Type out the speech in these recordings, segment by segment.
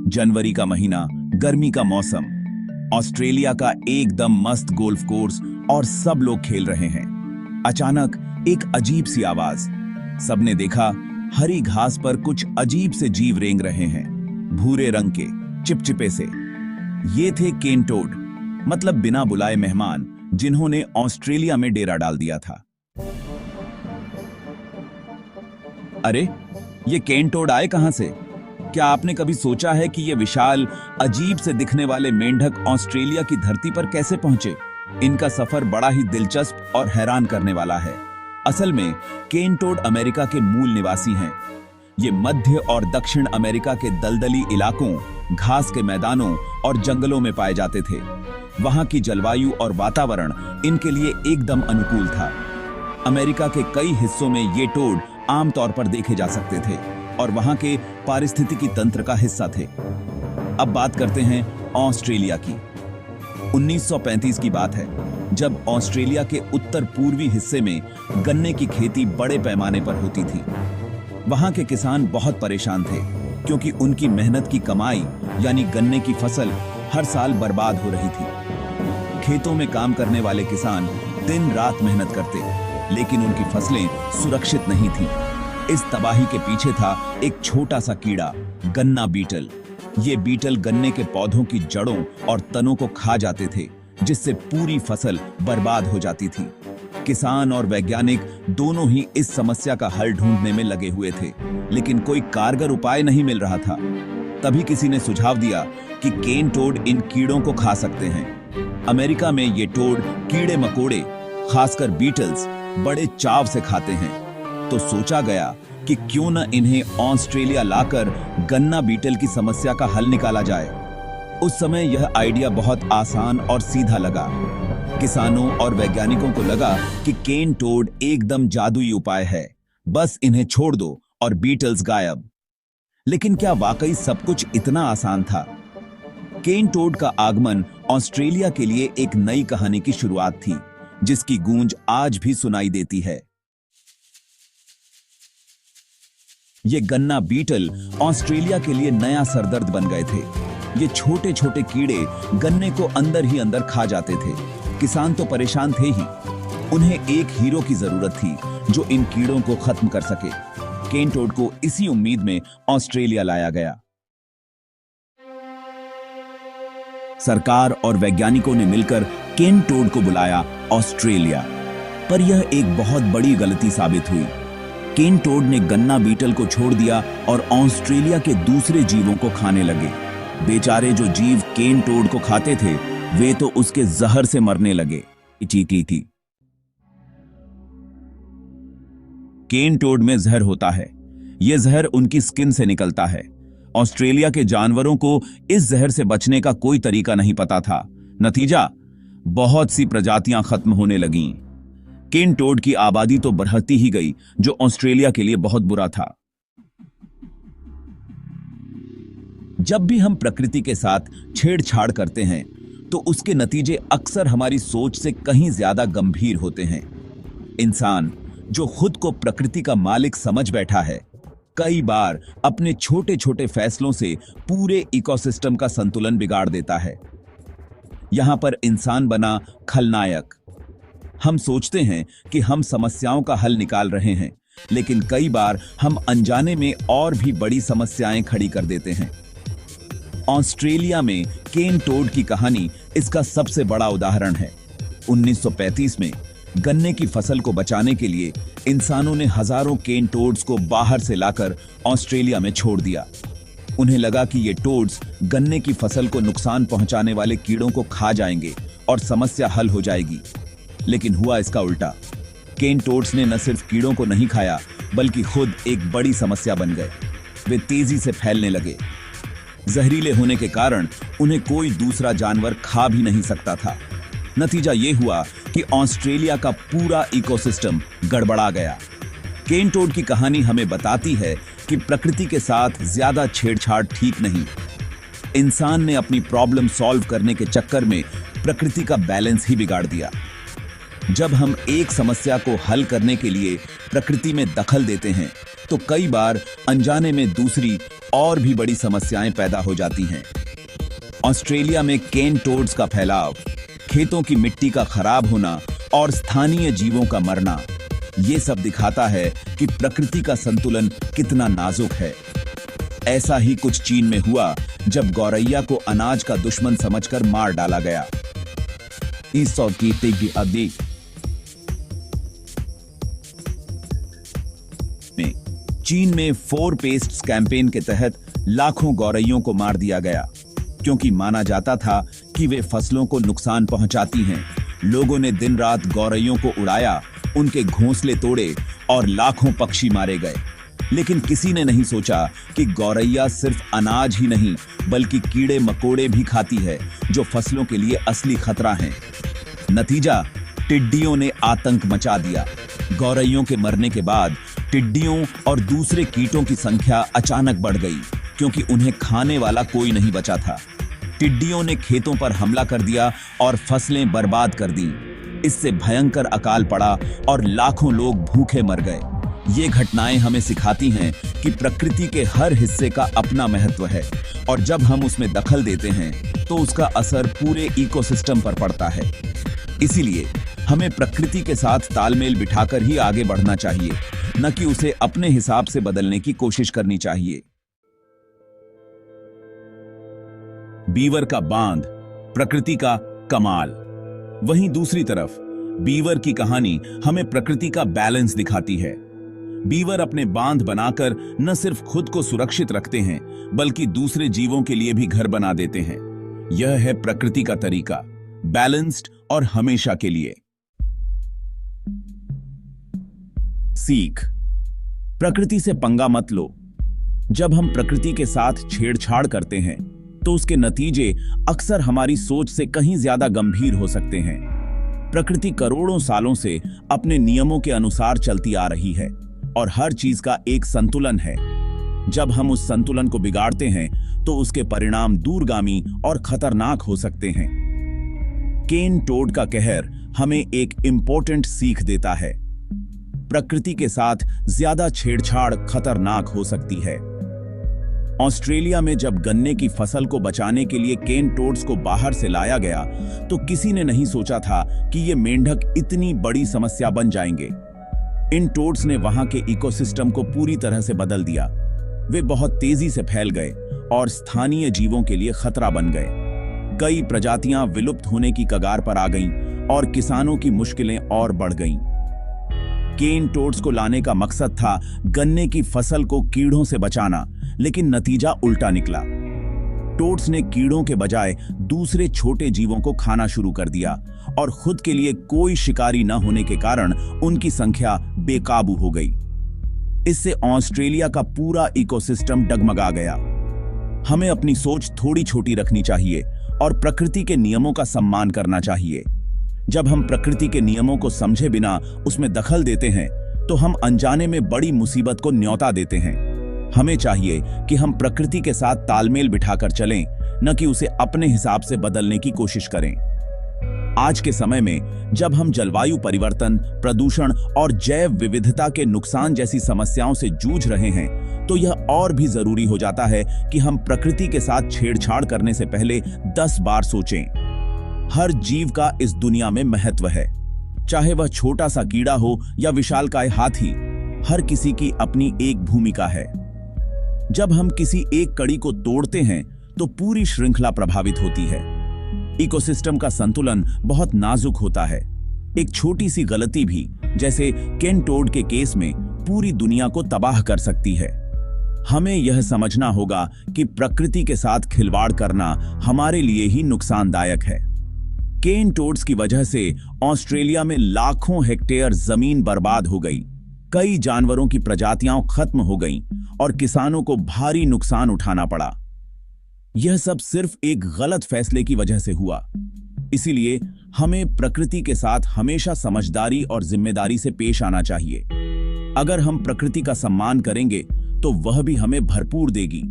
जनवरी का महीना, गर्मी का मौसम, ऑस्ट्रेलिया का एकदम मस्त गोल्फ कोर्स और सब लोग खेल रहे हैं। अचानक एक अजीब सी आवाज। सबने देखा, हरी घास पर कुछ अजीब से जीव रेंग रहे हैं, भूरे रंग के, चिपचिपे से। ये थे केन टोड, मतलब बिना बुलाए मेहमान जिन्होंने ऑस्ट्रेलिया में डेरा डाल दिया था। अरे, ये केन टोड आए कहां से? क्या आपने कभी सोचा है कि ये विशाल, अजीब से दिखने वाले मेंढक ऑस्ट्रेलिया की धरती पर कैसे पहुंचे? इनका सफर बड़ा ही दिलचस्प और हैरान करने वाला है। असल में केन टोड अमेरिका के मूल निवासी हैं। ये मध्य और दक्षिण अमेरिका के दलदली इलाकों, घास के मैदानों और जंगलों में पाए जाते थे। वहां की जलवायु और वातावरण इनके लिए एकदम अनुकूल था। अमेरिका के कई हिस्सों में ये टोड आमतौर पर देखे जा सकते थे और वहां के पारिस्थितिकी तंत्र का हिस्सा थे। अब बात करते हैं ऑस्ट्रेलिया की। 1935 की बात है, जब ऑस्ट्रेलिया के उत्तर पूर्वी हिस्से में गन्ने की खेती बड़े पैमाने पर होती थी। वहां के किसान बहुत परेशान थे क्योंकि उनकी मेहनत की कमाई यानी गन्ने की फसल हर साल बर्बाद हो रही थी। खेतों में काम करने वाले किसान दिन रात मेहनत करते, लेकिन उनकी फसलें सुरक्षित नहीं थीं। इस तबाही के पीछे था एक छोटा सा कीड़ा, गन्ना बीटल। ये बीटल गन्ने के पौधों की जड़ों और तनों को खा जाते थे, जिससे पूरी फसल बर्बाद हो जाती थी। किसान और वैज्ञानिक दोनों ही इस समस्या का हल ढूंढने में लगे हुए थे, लेकिन कोई कारगर उपाय नहीं मिल रहा था। तभी किसी ने सुझाव दिया कि केन टोड इन कीड़ों को खा सकते हैं। अमेरिका में ये टोड कीड़े मकोड़े, खासकर बीटल्स, बड़े चाव से खाते हैं। तो सोचा गया कि क्यों न इन्हें ऑस्ट्रेलिया लाकर गन्ना बीटल की समस्या का हल निकाला जाए। उस समय यह आइडिया बहुत आसान और सीधा लगा। किसानों और वैज्ञानिकों को लगा कि केन टोड एकदम जादुई उपाय है, बस इन्हें छोड़ दो और बीटल्स गायब। लेकिन क्या वाकई सब कुछ इतना आसान था? केन टोड का आगमन ऑस्ट्रेलिया के लिए एक नई कहानी की शुरुआत थी, जिसकी गूंज आज भी सुनाई देती है। ये गन्ना बीटल ऑस्ट्रेलिया के लिए नया सरदर्द बन गए थे। ये छोटे छोटे कीड़े गन्ने को अंदर ही अंदर खा जाते थे। किसान तो परेशान थे ही, उन्हें एक हीरो की जरूरत थी जो इन कीड़ों को खत्म कर सके। केन टोड को इसी उम्मीद में ऑस्ट्रेलिया लाया गया। सरकार और वैज्ञानिकों ने मिलकर केन टोड को बुलाया ऑस्ट्रेलिया, पर यह एक बहुत बड़ी गलती साबित हुई। केन टोड ने गन्ना बीटल को छोड़ दिया और ऑस्ट्रेलिया के दूसरे जीवों को खाने लगे। बेचारे जो जीव केन टोड को खाते थे, वे तो उसके जहर से मरने लगे। चीखी थी। केन टोड में जहर होता है। यह जहर उनकी स्किन से निकलता है। ऑस्ट्रेलिया के जानवरों को इस जहर से बचने का कोई तरीका नहीं पता था। नतीजा, बहुत सी प्रजातियां खत्म होने लगीं। केन टोड की आबादी तो बढ़ती ही गई, जो ऑस्ट्रेलिया के लिए बहुत बुरा था। जब भी हम प्रकृति के साथ छेड़छाड़ करते हैं, तो उसके नतीजे अक्सर हमारी सोच से कहीं ज्यादा गंभीर होते हैं। इंसान, जो खुद को प्रकृति का मालिक समझ बैठा है, कई बार अपने छोटे छोटे फैसलों से पूरे इकोसिस्टम का संतुलन बिगाड़ देता है। यहां पर इंसान बना खलनायक। हम सोचते हैं कि हम समस्याओं का हल निकाल रहे हैं, लेकिन कई बार हम अनजाने में और भी बड़ी समस्याएं खड़ी कर देते हैं। ऑस्ट्रेलिया में केन टोड की कहानी इसका सबसे बड़ा उदाहरण है। 1935 में गन्ने की फसल को बचाने के लिए इंसानों ने हजारों केन टोड्स को बाहर से लाकर ऑस्ट्रेलिया में छोड़ दिया। उन्हें लगा कि ये टोड्स गन्ने की फसल को नुकसान पहुंचाने वाले कीड़ों को खा जाएंगे और समस्या हल हो जाएगी। लेकिन हुआ इसका उल्टा। केन टोड्स ने न सिर्फ कीड़ों को नहीं खाया, बल्कि खुद एक बड़ी समस्या बन गए। वे तेजी से फैलने लगे। जहरीले होने के कारण उन्हें कोई दूसरा जानवर खा भी नहीं सकता था। नतीजा ये हुआ कि ऑस्ट्रेलिया का पूरा इकोसिस्टम गड़बड़ा गया। केन टोड की कहानी हमें बताती है कि प्रकृति के साथ ज्यादा छेड़छाड़ ठीक नहीं। इंसान ने अपनी प्रॉब्लम सॉल्व करने के चक्कर में प्रकृति का बैलेंस ही बिगाड़ दिया। जब हम एक समस्या को हल करने के लिए प्रकृति में दखल देते हैं, तो कई बार अनजाने में दूसरी और भी बड़ी समस्याएं पैदा हो जाती हैं। ऑस्ट्रेलिया में केन टोड्स का फैलाव, खेतों की मिट्टी का खराब होना और स्थानीय जीवों का मरना, ये सब दिखाता है कि प्रकृति का संतुलन कितना नाजुक है। ऐसा ही कुछ चीन में हुआ जब गौरैया को अनाज का दुश्मन समझकर मार डाला गया। चीन में 4 पेस्ट्स कैंपेन के तहत लाखों गौरैयों को मार दिया गया क्योंकि माना जाता था कि वे फसलों को नुकसान पहुंचाती हैं। लोगों ने दिन रात गौरैयों को उड़ाया, उनके घोंसले तोड़े और लाखों पक्षी मारे गए। लेकिन किसी ने नहीं सोचा कि गौरैया सिर्फ अनाज ही नहीं बल्कि कीड़े मकोड़े भी खाती है जो फसलों के लिए असली खतरा हैं। नतीजा, टिड्डियों ने आतंक मचा दिया। गौरैयों के मरने के बाद टिड्डियों और दूसरे कीटों की संख्या अचानक बढ़ गई क्योंकि उन्हें खाने वाला कोई नहीं बचा था। टिड्डियों ने खेतों पर हमला कर दिया और फसलें बर्बाद कर दी। इससे भयंकर अकाल पड़ा और लाखों लोग भूखे मर गए। ये घटनाएं हमें सिखाती हैं कि प्रकृति के हर हिस्से का अपना महत्व है और जब हम उसमें दखल देते हैं तो उसका असर पूरे इकोसिस्टम पर पड़ता है। इसीलिए हमें प्रकृति के साथ तालमेल बिठाकर ही आगे बढ़ना चाहिए, न कि उसे अपने हिसाब से बदलने की कोशिश करनी चाहिए। बीवर का बांध, प्रकृति का कमाल। वहीं दूसरी तरफ बीवर की कहानी हमें प्रकृति का बैलेंस दिखाती है। बीवर अपने बांध बनाकर न सिर्फ खुद को सुरक्षित रखते हैं बल्कि दूसरे जीवों के लिए भी घर बना देते हैं। यह है प्रकृति का तरीका, बैलेंस्ड और हमेशा के लिए। सीख, प्रकृति से पंगा मत लो। जब हम प्रकृति के साथ छेड़छाड़ करते हैं तो उसके नतीजे अक्सर हमारी सोच से कहीं ज्यादा गंभीर हो सकते हैं। प्रकृति करोड़ों सालों से अपने नियमों के अनुसार चलती आ रही है और हर चीज का एक संतुलन है। जब हम उस संतुलन को बिगाड़ते हैं तो उसके परिणाम दूरगामी और खतरनाक हो सकते हैं। केन टोड का कहर हमें एक इंपॉर्टेंट सीख देता है। प्रकृति के साथ ज्यादा छेड़छाड़ खतरनाक हो सकती है। ऑस्ट्रेलिया में जब गन्ने की फसल को बचाने के लिए केन टोड्स को बाहर से लाया गया तो किसी ने नहीं सोचा था कि ये मेंढक इतनी बड़ी समस्या बन जाएंगे। इन टोड्स ने वहां के इकोसिस्टम को पूरी तरह से बदल दिया। वे बहुत तेजी से फैल गए और स्थानीय जीवों के लिए खतरा बन गए। कई प्रजातियां विलुप्त होने की कगार पर आ गईं और किसानों की मुश्किलें और बढ़ गईं। केन टोड्स को लाने का मकसद था गन्ने की फसल को कीड़ों से बचाना, लेकिन नतीजा उल्टा निकला। टोड्स ने कीड़ों के बजाय दूसरे छोटे जीवों को खाना शुरू कर दिया और खुद के लिए कोई शिकारी न होने के कारण उनकी संख्या बेकाबू हो गई। इससे ऑस्ट्रेलिया का पूरा इकोसिस्टम डगमगा गया। हमें अपनी सोच थोड़ी छोटी रखनी चाहिए और प्रकृति के नियमों का सम्मान करना चाहिए। जब हम प्रकृति के नियमों को समझे बिना उसमें दखल देते हैं तो हम अनजाने में बड़ी मुसीबत को न्योता देते हैं। हमें चाहिए कि हम प्रकृति के साथ तालमेल बिठाकर चलें, न कि उसे अपने हिसाब से बदलने की कोशिश करें। आज के समय में जब हम जलवायु परिवर्तन, प्रदूषण और जैव विविधता के नुकसान जैसी समस्याओं से जूझ रहे हैं, तो यह और भी जरूरी हो जाता है कि हम प्रकृति के साथ छेड़छाड़ करने से पहले 10 बार सोचें। हर जीव का इस दुनिया में महत्व है, चाहे वह छोटा सा कीड़ा हो या विशालकाय हाथी। हर किसी की अपनी एक भूमिका है। जब हम किसी एक कड़ी को तोड़ते हैं तो पूरी श्रृंखला प्रभावित होती है। इकोसिस्टम का संतुलन बहुत नाजुक होता है। एक छोटी सी गलती भी, जैसे केन टोड के केस में, पूरी दुनिया को तबाह कर सकती है। हमें यह समझना होगा कि प्रकृति के साथ खिलवाड़ करना हमारे लिए ही नुकसानदायक है। केन टोड्स की वजह से ऑस्ट्रेलिया में लाखों हेक्टेयर जमीन बर्बाद हो गई, कई जानवरों की प्रजातियां खत्म हो गईं और किसानों को भारी नुकसान उठाना पड़ा। यह सब सिर्फ एक गलत फैसले की वजह से हुआ। इसीलिए हमें प्रकृति के साथ हमेशा समझदारी और जिम्मेदारी से पेश आना चाहिए। अगर हम प्रकृति का सम्मान करेंगे तो वह भी हमें भरपूर देगी,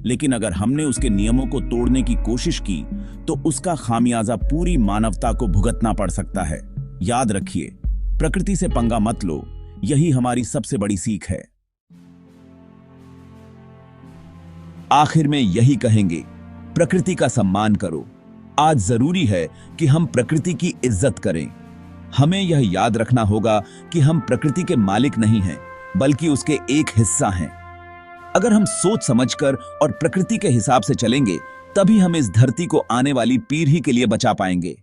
लेकिन अगर हमने उसके नियमों को तोड़ने की कोशिश की तो उसका खामियाजा पूरी मानवता को भुगतना पड़ सकता है। याद रखिए, प्रकृति से पंगा मत लो, यही हमारी सबसे बड़ी सीख है। आखिर में यही कहेंगे, प्रकृति का सम्मान करो। आज जरूरी है कि हम प्रकृति की इज्जत करें। हमें यह याद रखना होगा कि हम प्रकृति के मालिक नहीं हैं, बल्कि उसके एक हिस्सा हैं। अगर हम सोच समझकर और प्रकृति के हिसाब से चलेंगे, तभी हम इस धरती को आने वाली पीढ़ी के लिए बचा पाएंगे।